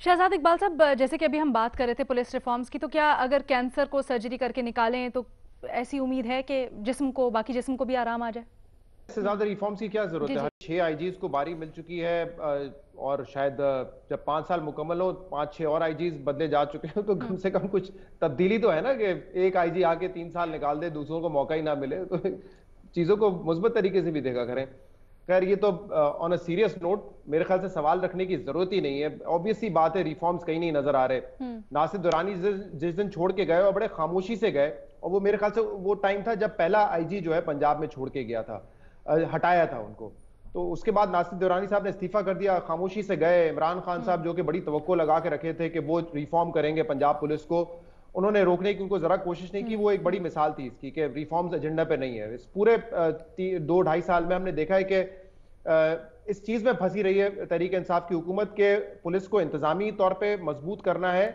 शहजाद इकबाल साहब, जैसे कि अभी हम बात कर रहे थे पुलिस रिफॉर्म्स की, तो क्या अगर कैंसर को सर्जरी करके निकालें तो ऐसी उम्मीद है कि बाकी जिस्म को भी आराम आ जाए? इससे ज्यादा रिफॉर्म्स की क्या जरूरत जी है? जी। हर 6 आईजीज को बारी मिल चुकी है। और शायद जब 5 साल मुकम्मल हो, 5-6 और आईजीज बदले जा चुके हैं, तो कम से कम कुछ तब्दीली तो है ना, कि एक आईजी आके 3 साल निकाल दे, दूसरों को मौका ही ना मिले। तो चीजों को मुस्बत तरीके से भी देखा करें। खैर, ये तो ऑन अ सीरियस नोट मेरे ख्याल से सवाल रखने की जरूरत ही नहीं है। ऑब्वियस सी बात है, रिफॉर्म्स कहीं नहीं नजर आ रहे। नासिर दुरानी जिस दिन छोड़ के गए, और बड़े खामोशी से गए, और वो मेरे ख्याल से वो टाइम था जब पहला आईजी जो है पंजाब में छोड़ के गया था, हटाया था उनको। तो उसके बाद नासिर दुरानी साहब ने इस्तीफा कर दिया, खामोशी से गए। इमरान खान साहब जो कि बड़ी तवक्को लगा के रखे थे कि वो रिफॉर्म करेंगे पंजाब पुलिस को, उन्होंने रोकने की उनको जरा कोशिश नहीं की। वो एक बड़ी मिसाल थी इसकी कि रिफॉर्म्स एजेंडा पे नहीं है। इस पूरे 2-2.5 साल में हमने देखा है कि इस चीज में फंसी रही है तहरीक इंसाफ की हुकूमत के पुलिस को इंतजामी तौर पे मजबूत करना है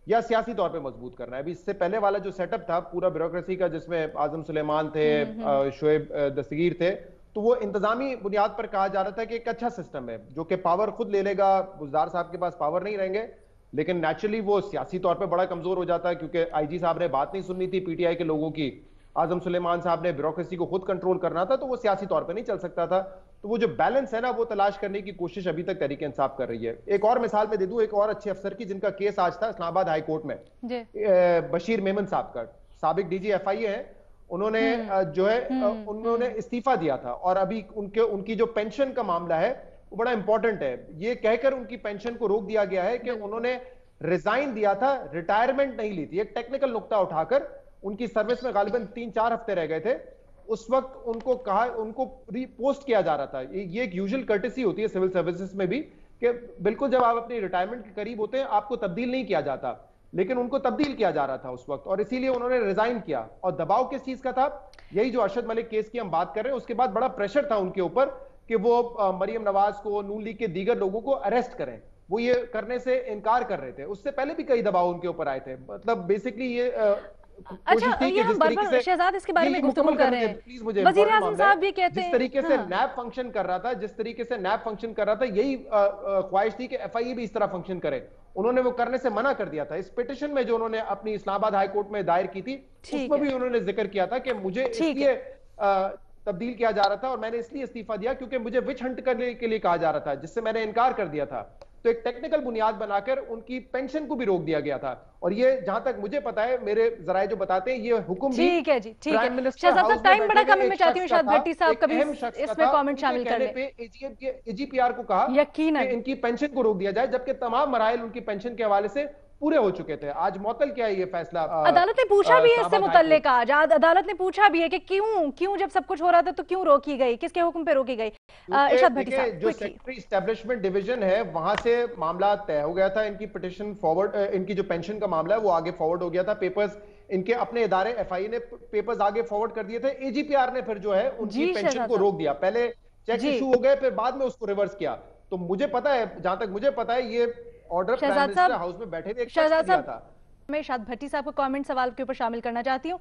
या सियासी तौर पे मजबूत करना है। अभी इससे पहले वाला जो सेटअप था पूरा ब्यूरोक्रेसी का, जिसमें आजम सुलेमान थे, शोएब दस्तगीर थे, तो वो इंतजामी बुनियाद पर कहा जा रहा था कि एक अच्छा सिस्टम है जो कि पावर खुद ले लेगा। बुजदार साहब के पास पावर नहीं रहेंगे, लेकिन नेचुरली वो सियासी तौर पे बड़ा कमजोर हो जाता है, क्योंकि आईजी साहब ने बात नहीं सुननी थी पीटीआई के लोगों की। आजम सुलेमान साहब ने ब्यूरोक्रेसी को खुद कंट्रोल करना था, तो वो सियासी तौर पे नहीं चल सकता था। तो वो जो बैलेंस है ना, वो तलाश करने की कोशिश अभी तक तहरीक इंसाफ कर रही है। एक और मिसाल में दे दूं, एक और अच्छे अफसर की जिनका केस आज था इस्लामाबाद हाई कोर्ट में, बशीर मेमन साहब का, साबिक डीजी एफआईए है। उन्होंने जो है उन्होंने इस्तीफा दिया था, और अभी उनकी जो पेंशन का मामला है वो बड़ा इंपॉर्टेंट है। ये कहकर उनकी पेंशन को रोक दिया गया है कि उन्होंने रिजाइन दिया था, रिटायरमेंट नहीं ली थी। एक टेक्निकल नुक्ता उठाकर उनकी सर्विस में गालिबन 3-4 हफ्ते रह गए थे, उस वक्त उनको रीपोस्ट किया जा रहा था। ये एक यूजुअल कर्टेसी होती है सिविल सर्विसेज में भी, कि बिल्कुल जब आप अपनी रिटायरमेंट के करीब होते हैं आपको तब्दील नहीं किया जाता, लेकिन उनको तब्दील किया जा रहा था उस वक्त, और इसीलिए उन्होंने रिजाइन किया। और दबाव किस चीज का था? यही जो अरशद मलिक केस की हम बात कर रहे हैं, उसके बाद बड़ा प्रेशर था उनके ऊपर कि वो मरियम नवाज को, नून लीग के दीगर लोगों को अरेस्ट करें। वो ये करने से इनकार कर रहे थे। उससे पहले भी कई दबाव उनके ऊपर आए थे। मतलब बेसिकली ये अच्छा, कोशिश थी ये कि हम जिस बार तरीके बार से शहजाद इसके बारे में ये गुफ्तगू मुकम्मल कर करने रहे दे, हैं। प्लीज, मुझे वजीर इंपॉर्टेंट आजम मामला है। साहब भी कहते जिस हैं, तरीके से हाँ। नैब फंक्शन कर रहा था, जिस तरीके से नैब फंक्शन कर रहा था, यही ख्वाहिश थी कि एफआईए भी इस तरह फंक्शन करे। उन्होंने वो करने से मना कर दिया था। इस पिटिशन में जो उन्होंने अपनी इस्लामाबाद हाई कोर्ट में दायर की थी, ठीक उसमें है, भी उन्होंने जिक्र किया था कि मुझे ठीक है। इसलिए तब्दील किया जा रहा था, और मैंने इसलिए इस्तीफा दिया क्योंकि मुझे विच हंट करने के लिए कहा जा रहा था, जिससे मैंने इनकार कर दिया था। तो एक टेक्निकल बुनियाद बनाकर उनकी पेंशन को भी रोक दिया गया था। और ये जहां तक मुझे पता है, मेरे जराए जो बताते हैं, ये हुक्म भी ठीक है जी, ठीक है। प्राइम मिनिस्टर शहजाद साहब, हाउस में टाइम बैठे बड़ा हुए कम है, मैं एक चाहती हूँ शख्स का शायद था, भट्टी साहब एक कभी अहम शख्स का इसमें था। कमेंट उनके शामिल कर कहने लें। पे एजीपीआर को कहा कि यकीनन। इनकी पेंशन को रोक दिया जाए, जबकि तमाम मराइल उनकी पेंशन के हवाले से पूरे हो चुके थे। आज मौतल क्या है ये फैसला अदालत ने पूछा भी है इससे इस्लामाबाद हाई कोर्ट। मुतल्लिक आज, अदालत ने पूछा भी है कि क्यों क्यों जब सब कुछ हो रहा था तो क्यों रोकी गई, किसके हुक्म पे रोकी गई? क्योंकि इरशाद भट्टी देखिए, साहब, जो क्विकली। सेक्रेटरी एस्टेब्लिशमेंट डिवीजन है, वहां से मामला तय हो गया था। इनकी पिटिशन फॉरवर्ड, इनकी जो पेंशन का मामला है वो आगे फॉरवर्ड हो गया था। पेपर्स इनके अपने इदारे एफआईए ने पेपर्स आगे फॉरवर्ड कर दिए थे। एजीपीआर ने फिर जो है उनकी जी पेंशन शहजाद को साहब। रोक दिया। पहले चेक जी इशू हो गए, फिर बाद में उसको रिवर्स किया। तो मुझे पता है, जहां तक मुझे पता है, ये ऑर्डर प्राइम शहजाद मिनिस्टर साहब, हाउस में बैठे हुए एक शख्स ने शहजाद दिया साहब, था। मैं इरशाद भट्टी साहब को कमेंट सवाल के ऊपर शामिल करना चाहती हूँ।